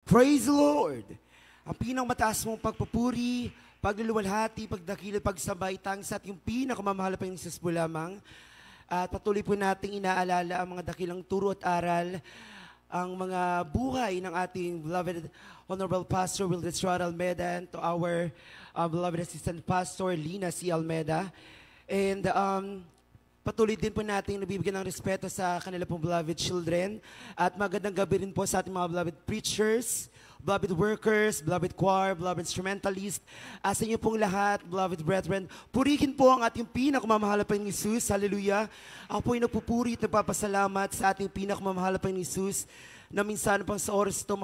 Praise the Lord! Ang pinangmataas mong pagpupuri, pagluluwalhati, pagdakil, pagsabay, tanging sa ating pinakamamahal pa yung Jesus po lamang. At patuloy po nating inaalala ang mga dakilang turo at aral, ang mga buhay ng ating beloved Honorable Pastor Wildred Suara Almeda, and to our beloved Assistant Pastor Lina C. Almeda. And patuloy din po natin nabibigyan ng respeto sa kanila pong beloved children. At magandang gabi rin po sa ating mga beloved preachers, beloved workers, beloved choir, beloved instrumentalist. Sa inyo pong lahat, beloved brethren, purihin po ang ating pinakamamahal pa ng Jesus. Hallelujah. Ako po ay nagpupuri at nagpapasalamat sa ating pinakamamahal pa ng Jesus na minsan pang sa oras ito,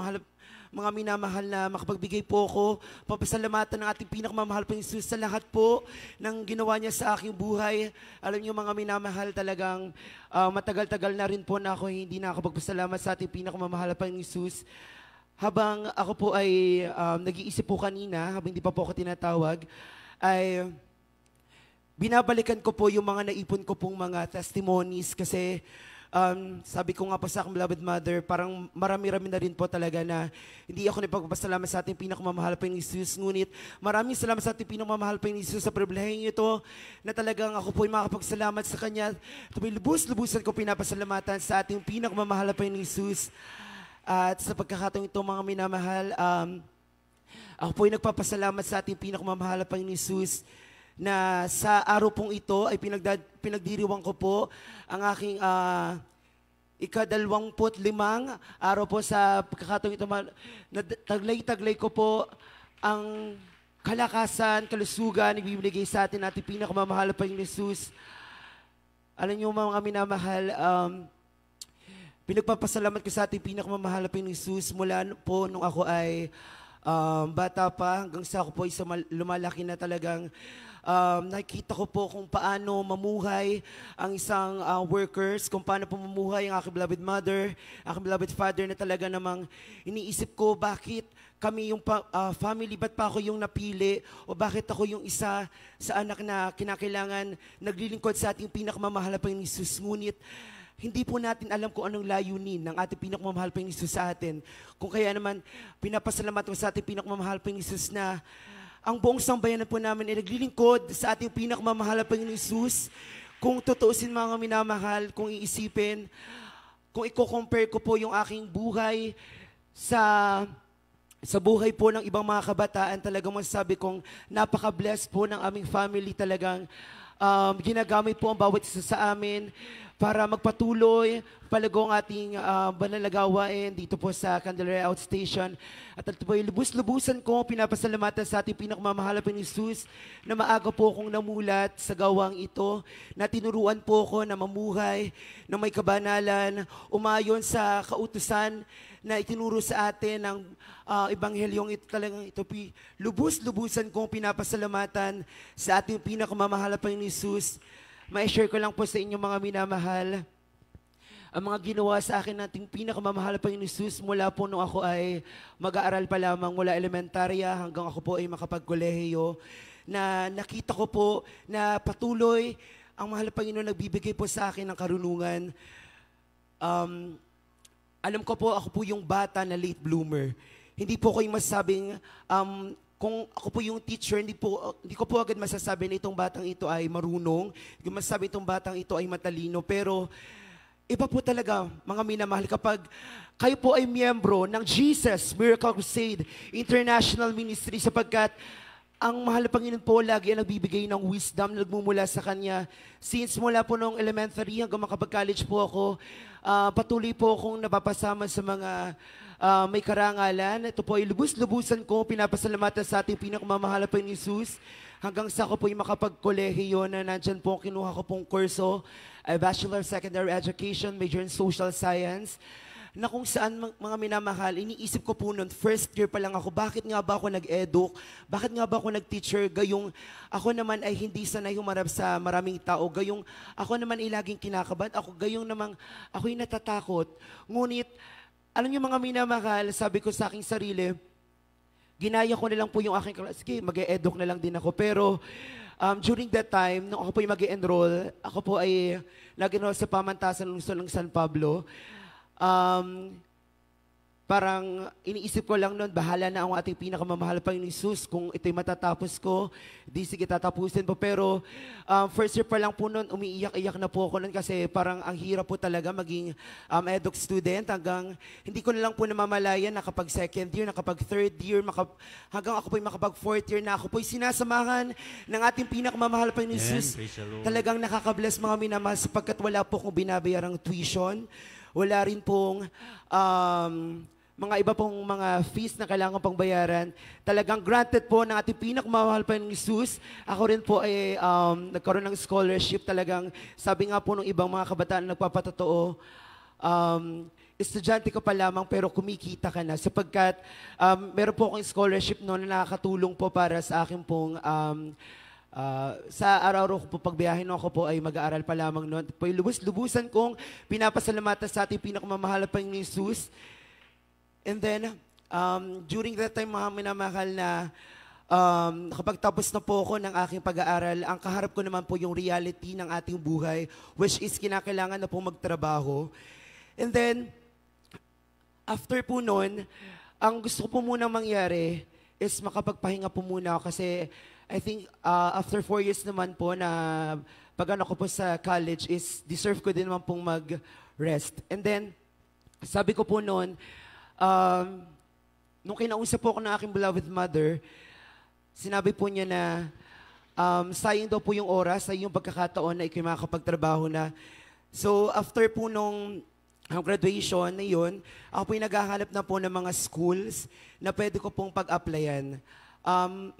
mga minamahal na makapagbigay po ako, papasalamatan ng ating pinakamamahal pa Jesus sa lahat po ng ginawa niya sa aking buhay. Alam niyo mga minamahal, talagang matagal-tagal na rin po na ako hindi nakakapagpasalamat sa ating pinakamamahal pa Jesus. Habang ako po ay nag-iisip po kanina, habang hindi pa po ako tinatawag, ay binabalikan ko po yung mga naipon ko pong mga testimonies kasi sabi ko nga po sa aking beloved mother, parang marami-rami na rin po talaga na hindi ako nagpagpapasalamat sa ating pinakamamahal pa ni Jesus. Ngunit maraming salamat sa ating pinakamamahal pa ni Jesus sa pribilehiyong ito na talagang ako po ay makakapagsalamat sa Kanya. Ito po lubus-lubusan ko pinapasalamatan sa ating pinakamamahal pa ni Jesus. At sa pagkakataong ito mga minamahal, ako po ay nagpapasalamat sa ating pinakamamahal pa ni Jesus na sa araw pong ito ay pinagdiriwang ko po ang aking ika-25 araw po sa pagkakataong ito. Taglay-taglay ko po ang kalakasan, kalusugan, ibibigay sa atin natin pinakamamahal pa yung Jesus. Alam niyo mga minamahal, pinagpapasalamat ko sa ating pinakamamahal pa yung Jesus mula po nung ako ay bata pa hanggang sa ako po isa lumalaki na talagang nakikita ko po kung paano mamuhay ang isang workers, kung paano po mamuhay ang aking beloved mother, aking beloved father na talaga namang iniisip ko bakit kami yung family, ba't pa ako yung napili o bakit ako yung isa sa anak na kinakailangan naglilingkod sa ating pinakamamahal pa yung Jesus. Ngunit hindi po natin alam kung anong layunin ng ating pinakamamahal pa yung Jesus sa atin. Kung kaya naman pinapasalamat ko sa ating pinakamamahal pa yung Jesus na ang buong sambayanan po namin ay naglilingkod sa ating pinakamamahal pa yung Jesus. Kung tutuusin mga minamahal, kung iisipin, kung i-compare ko po yung aking buhay sa buhay po ng ibang mga kabataan, talagang masasabi kong napaka-blessed po ng aming family. Talagang ginagamit po ang bawat isa sa amin para magpatuloy palago ang ating banalagawain dito po sa Candelaria Outstation. At ito po ay lubus-lubusan ko pinapasalamatan sa ating pinakamamahal pa ni Jesus na maaga po akong namulat sa gawang ito, na tinuruan po ko na mamuhay na may kabanalan, umayon sa kautusan na itinuro sa atin ng ebanghelyong ito. Talagang ito lubus-lubusan kong pinapasalamatan sa ating pinakamamahal pa ni Jesus. Ma-share ko lang po sa inyo mga minamahal ang mga ginawa sa akin nating pinakamamahal pa ni Jesus mula po nung ako ay mag-aaral pa lamang mula elementarya hanggang ako po ay makapagkolehiyo, na nakita ko po na patuloy ang mahal Panginoon nagbibigay po sa akin ng karunungan. Alam ko po ako po yung bata na late bloomer. Hindi po ko yung masasabing kung ako po yung teacher, hindi ko po agad masasabi na itong batang ito ay marunong, hindi ko masasabi itong batang ito ay matalino, pero iba po talaga, mga minamahal, kapag kayo po ay miyembro ng Jesus Miracle Crusade International Ministry, sapagkat ang mahal na Panginoon po lagi ang nagbibigay ng wisdom na nagmumula sa Kanya. Since mula po nung elementary hanggang makapag-college po ako, patuloy po akong napapasama sa mga may karangalan. Ito po ay lubus-lubusan ko pinapasalamatan sa ating pinakamamahal pa ni Jesus hanggang sa ako po ay makapag-kolehiyo na nandyan po kinuha ko pong kurso, ay Bachelor of Secondary Education, major in Social Science, na kung saan mga minamahal, iniisip ko po noon, first year pa lang ako, bakit nga ba ako nag-educ? Bakit nga ba ako nag-teacher? Gayong ako naman ay hindi sanay humarap sa maraming tao. Gayong ako naman ay laging kinakabahan. Gayong namang ako'y natatakot. Ngunit, alam niyo mga minamahal, sabi ko sa aking sarili, ginaya ko na lang po yung aking class. Sige, mag-e-educ na lang din ako. Pero during that time, nung ako po ay mag-e-enroll, ako po ay nag-enroll sa pamantasan ng San Pablo. parang iniisip ko lang noon, bahala na ang ating pinakamamahal Panginoong Jesus. Kung ito'y matatapos ko, di sige tatapusin po. Pero first year pa lang po noon, umiiyak-iyak na po ako noon kasi parang ang hirap po talaga maging eduk student hanggang hindi ko na lang po namamalayan na kapag second year, na kapag third year, hanggang ako po'y makapag fourth year na ako po'y sinasamahan ng ating pinakamamahal Panginoong Jesus. Talagang nakakabless mga minamahal sapagkat wala po akong binabayarang tuition. Wala rin pong mga iba pong mga fees na kailangan pang bayaran. Talagang granted po ng ating pinakamamahal pa ng Jesus. Ako rin po ay nagkaroon ng scholarship. Talagang sabi nga po ng ibang mga kabataan na nagpapatotoo, estudyante ka pa lamang pero kumikita ka na. Sapagkat meron po akong scholarship noon na nakakatulong po para sa akin pong sa araw-araw ko po pagbiyahin ako po ay mag-aaral pa lamang noon. Po lubus-lubusan kong pinapasalamatan sa ating pinakamamahal pa ng Jesus. And then, during that time, mga minamahal na kapag tapos na po ako ng aking pag-aaral, ang kaharap ko naman po yung reality ng ating buhay, which is kinakailangan na po magtrabaho. And then, after po nun, ang gusto ko po munang mangyari is makapagpahinga po muna ako kasi I think after 4 years naman po na pag-ano ko po sa college is deserve ko din naman pong mag-rest. And then, sabi ko po noon, nung kinausap po ako ng aking beloved mother, sinabi po niya na sayang daw po yung oras, sayang yung pagkakataon na ikaw makakapagtrabaho na. So after po nung graduation na yun, ako po yung naghahanap na po ng mga schools na pwede ko pong pag-applyan.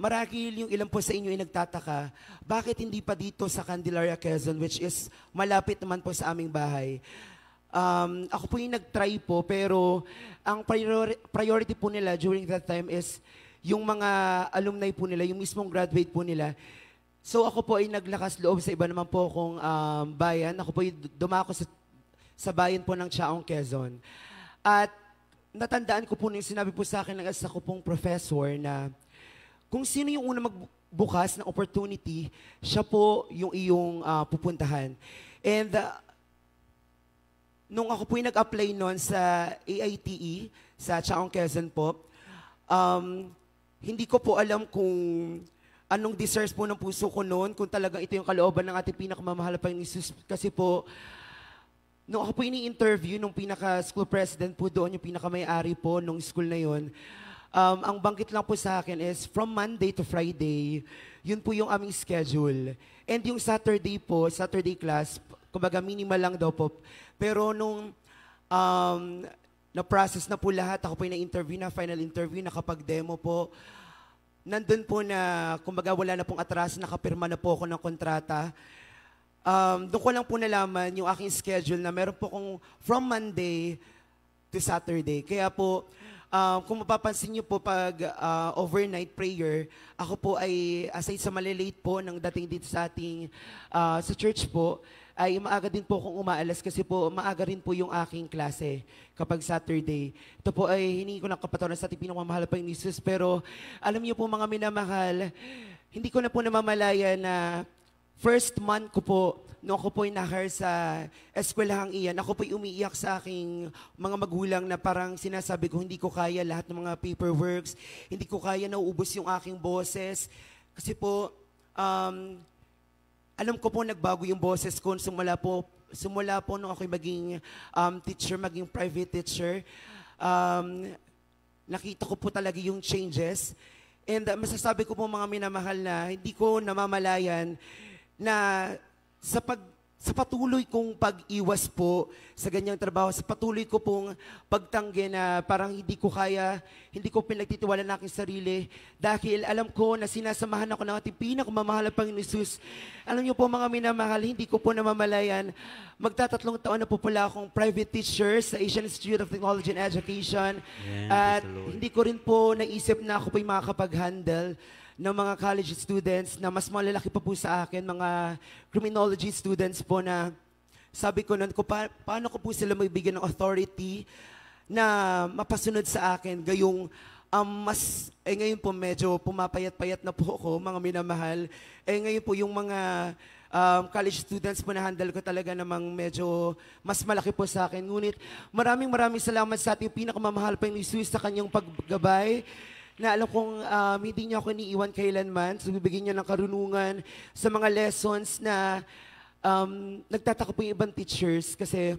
Marahil yung ilan po sa inyo ay nagtataka, bakit hindi pa dito sa Candelaria, Quezon, which is malapit naman po sa aming bahay. Ako po yung nag-try po, pero ang priority po nila during that time is yung mga alumni po nila, yung mismong graduate po nila. So ako po ay naglakas loob sa iba naman po akong bayan. Ako po ay dumako sa bayan po ng Chaong, Quezon. At natandaan ko po yung sinabi po sa akin ng isa ko pong professor na kung sino yung unang magbukas ng opportunity, siya po yung iyong pupuntahan. And nung ako po yung nag-apply noon sa AITE, sa Chaong, Quezon po, hindi ko po alam kung anong desires po ng puso ko noon, kung talagang ito yung kalooban ng ating pinakamamahal pa yung Jesus. Kasi po, nung ako po ini-interview, nung pinaka-school president po doon, yung pinaka-may-ari po nung school na yon, ang banggit lang po sa akin is from Monday to Friday, yun po yung aming schedule. And yung Saturday po, Saturday class, kumbaga minimal lang daw po. Pero nung na-process na po lahat, ako po yung na-interview na, final interview, nakapag-demo po, nandun po na, kumbaga wala na pong atras, nakapirma na po ako ng kontrata. Doon ko lang po nalaman yung aking schedule na meron po kong from Monday to Saturday. Kaya po, kung mapapansin niyo po pag overnight prayer, ako po ay aside sa malilate po ng dating dito sa ating sa church po, ay maaga din po akong umaalas kasi po maaga rin po yung aking klase kapag Saturday. Ito po ay hiningi ko ng kapatawaran sa ating pinakamamahal pa yung Jesus. Pero alam niyo po mga minamahal, hindi ko na po namamalaya na first month ko po, nung ako po'y na-hire sa eskwelahang iyan, ako po'y umiiyak sa aking mga magulang na parang sinasabi ko, hindi ko kaya lahat ng mga paperworks, hindi ko kaya nauubos yung aking boses. Kasi po, alam ko po nagbago yung boses ko simula po nung ako'y maging teacher, maging private teacher. Nakita ko po talaga yung changes. And masasabi ko po mga minamahal na hindi ko namamalayan na sa patuloy kong pag-iwas po sa ganyang trabaho, sa patuloy ko pong pagtanggi na parang hindi ko kaya, hindi ko pinagtitiwala ng aking sarili dahil alam ko na sinasamahan ako ng ating pinakamamahal na Panginoon Jesus. Alam niyo po mga minamahal, hindi ko po namamalayan, magtatatlong taon na po pala akong private teacher sa Asian Institute of Technology and Education. At hindi ko rin po naisip na ako po'y makakapag-handle ng mga college students na mas malalaki pa po sa akin, mga criminology students po na sabi ko nun, paano ko po sila magbigyan ng authority na mapasunod sa akin, gayong ngayon po medyo pumapayat-payat na po ako, mga minamahal. Ngayon po yung mga college students po na handle ko talaga namang medyo mas malaki po sa akin. Ngunit maraming salamat sa ating pinakamamahal pa ni Jesus sa kanyang paggabay na alam kong hindi niya ako iniiwan kailanman. So, bibigyan niya ng karunungan sa mga lessons na nagtataka po yung ibang teachers kasi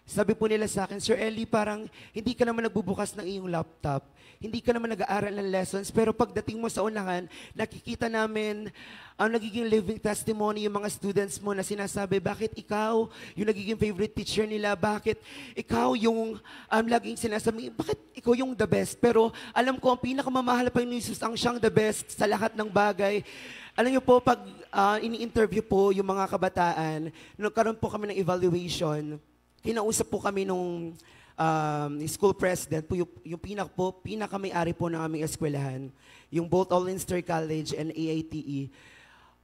sabi po nila sa akin, Sir Ellie, parang hindi ka naman nagbubukas ng iyong laptop. Hindi ka naman nag-aaral ng lessons, pero pagdating mo sa unahan, nakikita namin ang nagiging living testimony yung mga students mo na sinasabi, bakit ikaw yung nagiging favorite teacher nila? Bakit ikaw yung laging sinasabi, bakit ikaw yung the best? Pero alam ko, ang pinakamamahal pa ni Jesus ang siyang the best sa lahat ng bagay. Alam niyo po, pag ini-interview po yung mga kabataan, nagkaroon po kami ng evaluation, kinausap po kami nung school president po, yung pinaka-may-ari po ng aming eskwelahan, yung both All-Inster College and AITE.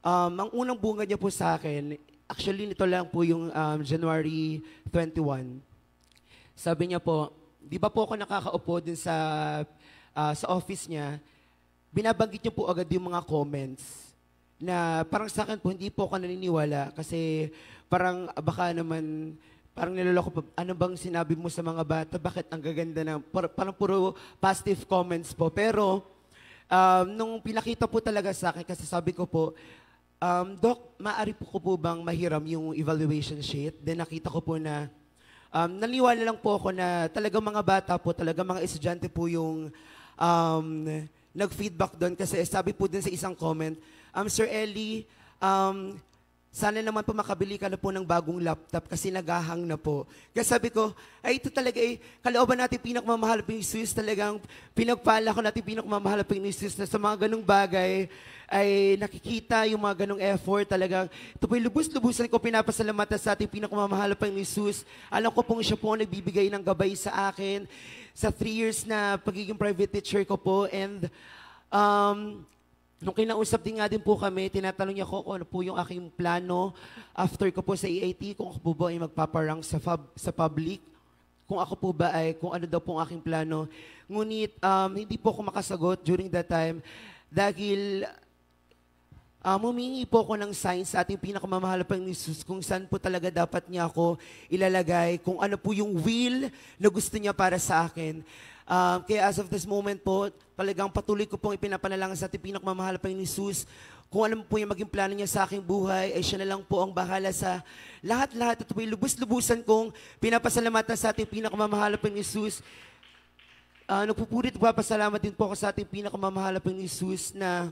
Ang unang bunga niya po sa akin, actually nito lang po yung January 21. Sabi niya po, di ba po ako nakakaupo din sa office niya, binabanggit niya po agad yung mga comments na parang sa akin po, hindi po ako naniniwala kasi parang baka naman parang niloloko pa, ano bang sinabi mo sa mga bata? Bakit ang gaganda na, parang puro positive comments po. Pero, nung pinakita po talaga sa akin, kasi sabi ko po, Doc, maaari po ko po bang mahiram yung evaluation sheet? Then nakita ko po na, naniwala lang po ako na talagang mga bata po, talagang mga estudyante po yung nag-feedback doon. Kasi sabi po din sa isang comment, Sir Ellie, sana naman po makabili ka na po ng bagong laptop kasi naghahang na po. Kaya sabi ko, ay ito talaga kalooban natin pinakamamahal po yung Jesus, talagang pinagpala ko natin pinakamamahal po yung Jesus na sa mga ganong bagay ay nakikita yung mga ganong effort talagang. Ito po yung lubos-lubusan ko pinapasalamatan sa ating pinakamamahal po yung Jesus. Alam ko pong siya po nagbibigay ng gabay sa akin sa 3 years na pagiging private teacher ko po and nung kinausap din nga din po kami, tinatanong niya ko kung ano po yung aking plano after ko po sa EIT, kung ako po ba ay magpaparang sa public, kung ako po ba ay, kung ano daw po ang aking plano. Ngunit, hindi po ako makasagot during that time dahil humingi po ako ng signs sa ating pinakamamahal pa ni Jesus kung saan po talaga dapat niya ako ilalagay, kung ano po yung will na gusto niya para sa akin. Kaya as of this moment po, talagang patuloy ko pong ipinapanalangin sa ating pinakamamahal pa ni Jesus. Kung ano po yung maging plano niya sa aking buhay, ay siya na lang po ang bahala sa lahat-lahat. Ito po yung lubos-lubusan kong pinapasalamatan sa ating pinakamamahal pa ni Jesus. Nagpupulit papasalamat din po ako sa ating pinakamamahal pa ni Jesus na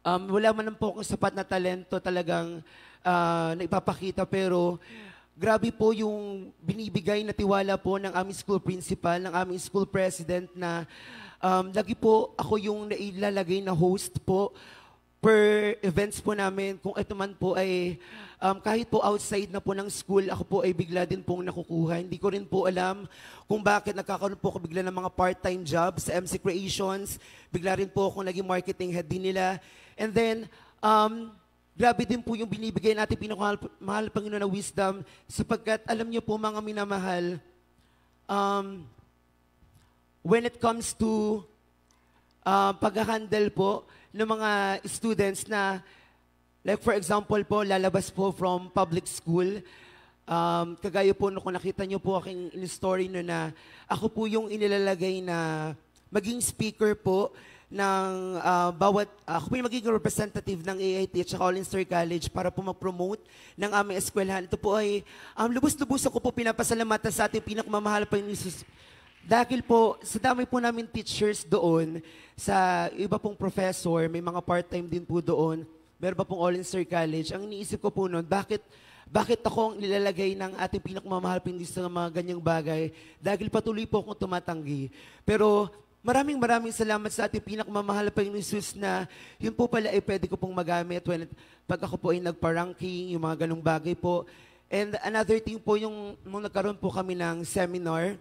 wala man lang po akong sapat na talento talagang na ipapakita, pero grabe po yung binibigay na tiwala po ng aming school principal, ng aming school president na lagi po ako yung nailalagay na host po per events po namin. Kung ito man po ay kahit po outside na po ng school, ako po ay bigla din pong nakukuha. Hindi ko rin po alam kung bakit nagkakaroon po ako bigla ng mga part-time jobs sa MC Creations. Bigla rin po ako naging marketing head din nila. And then, grabe din po yung binibigay natin pinakamahal Panginoon na wisdom sapagkat alam niyo po mga minamahal, when it comes to pag-handle po ng mga students na, like for example po, lalabas po from public school, kagaya po kung nakita niyo po aking story no na ako po yung inilalagay na maging speaker po ng ako po yung magiging representative ng AIT at All-Inster College para po mag-promote ng aming eskwelahan. Ito po ay lubos-lubos ako po pinapasalamatan sa ating pinakamamahal pa ni Jesus. Dahil po, sa dami po namin teachers doon, sa iba pong professor, may mga part-time din po doon, meron pa pong All-Inster College. Ang iniisip ko po noon, bakit ako ang nilalagay ng ating pinakamamahal pa ni Jesus ng mga ganyang bagay? Dahil patuloy po akong tumatanggi. Pero maraming salamat sa ating pinakamamahal pa ni Jesus na yun po pala ay pwede ko pong magamit pag ako po ay nagpa-ranking, yung mga ganong bagay po. And another thing po, yung nung nagkaroon po kami ng seminar,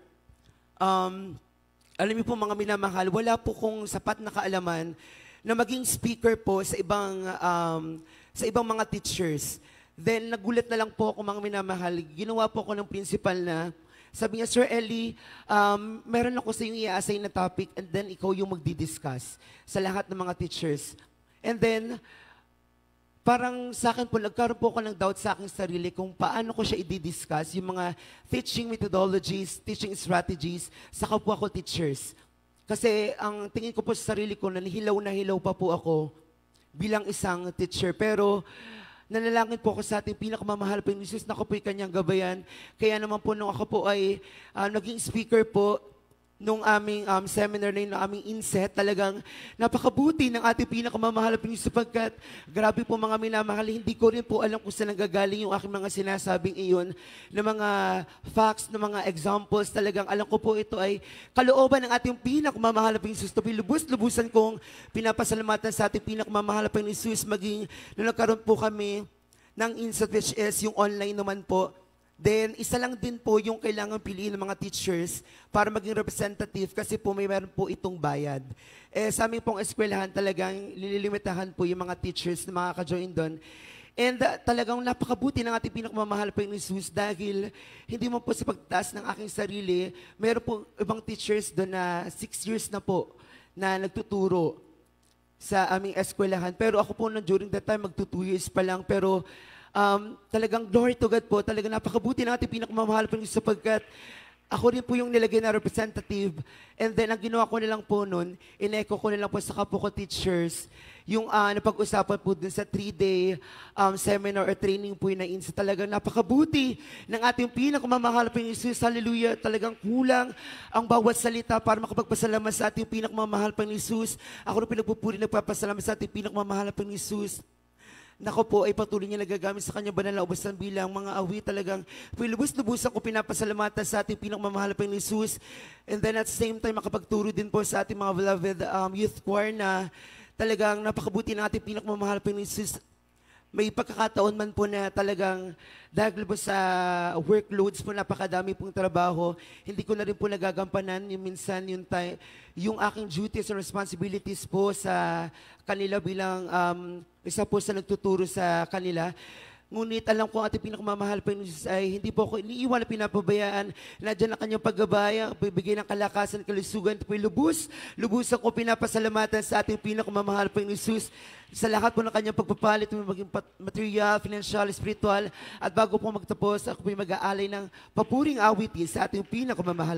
alam niyo po mga minamahal, wala po kong sapat na kaalaman na maging speaker po sa ibang mga teachers. Then nagulat na lang po ako mga minamahal, ginawa po ako ng principal na, sabi niya, Sir Ellie, meron ako sa iyong i-assign na topic and then ikaw yung magdi-discuss sa lahat ng mga teachers. And then, parang sa akin po, nagkaroon po ako ng doubt sa aking sarili kung paano ko siya i-discuss, yung mga teaching methodologies, teaching strategies, sa kapwa ko teachers. Kasi ang tingin ko po sa sarili ko, na hilaw pa po ako bilang isang teacher. Pero nanalangin po ako sa ating pinakamamahal po, Jesus, na ako po'y kanyang gabayan. Kaya naman po nung ako po ay naging speaker po, nung aming seminar na yun, nung aming inset, talagang napakabuti ng ating pinakamamahal po sapagkat grabe po mga minamahal, hindi ko rin po alam kung saan nanggagaling yung aking mga sinasabing iyon, na mga facts, na mga examples, talagang alam ko po ito ay kalooban ng ating pinakamamahal po Jesus. Lubus-lubusan kong pinapasalamatan sa ating pinakamamahal po Jesus, maging nung nagkaroon po kami ng inset, which is yung online naman po. Then, isa lang din po yung kailangan piliin ng mga teachers para maging representative kasi po meron po itong bayad. Sa aming pong eskwelahan talagang nililimitahan po yung mga teachers na makaka-join doon. And talagang napakabuti ng ating pinakamamahal po yung Jesus dahil hindi mo po sa pagtaas ng aking sarili, meron po ibang teachers doon na 6 years na po na nagtuturo sa aming eskwelahan. Pero ako po during that time, magto 2 years pa lang. Pero talagang glory to God po, talagang napakabuti ng ating pinakamamahal po sapagkat ako rin po yung nilagay na representative. And then, ang ginawa ko nilang po nun, in-echo ko nilang po sa kapwa ko teachers, yung napag-usapan po dun sa 3-day seminar or training po yun na insa. Talagang napakabuti ng ating pinakamamahal po Jesus. Hallelujah. Talagang kulang ang bawat salita para makapagpasalamat sa ating pinakamamahal po Jesus. Ako rin pinagpupuri, nagpapasalamat sa ating pinakamamahal po Jesus. Nako po ay patuloy niya nagagamit sa kanya banal na ubasan bilang mga awit talagang lubos-lubusan ko pinapasalamatan sa ating pinakamamahal pa ni Jesus. And then at the same time makapagturo din po sa ating mga beloved youth choir na talagang napakabuti ng ating pinakamamahal pa ni Jesus. May pagkakataon man po na talagang dahil po sa workloads po, napakadami pong trabaho, hindi ko na rin po nagagampanan yung minsan yung aking duties and responsibilities po sa kanila bilang isa po sa nagtuturo sa kanila. Ngunit alam ko ang ating pinakamamahal pa ay hindi po ako iniiwan na pinapabayaan. Nandiyan ang kanyang paggabaya, bibigay ng kalakasan, kalusugan. Ito po'y lubus ako pinapasalamatan sa ating pinakamamahal pa Jesus sa lahat po ng kanyang pagpapalit, maging material, financial, spiritual. At bago po magtapos, ako po'y mag-aalay ng papuring awitin sa ating pinakamamahal.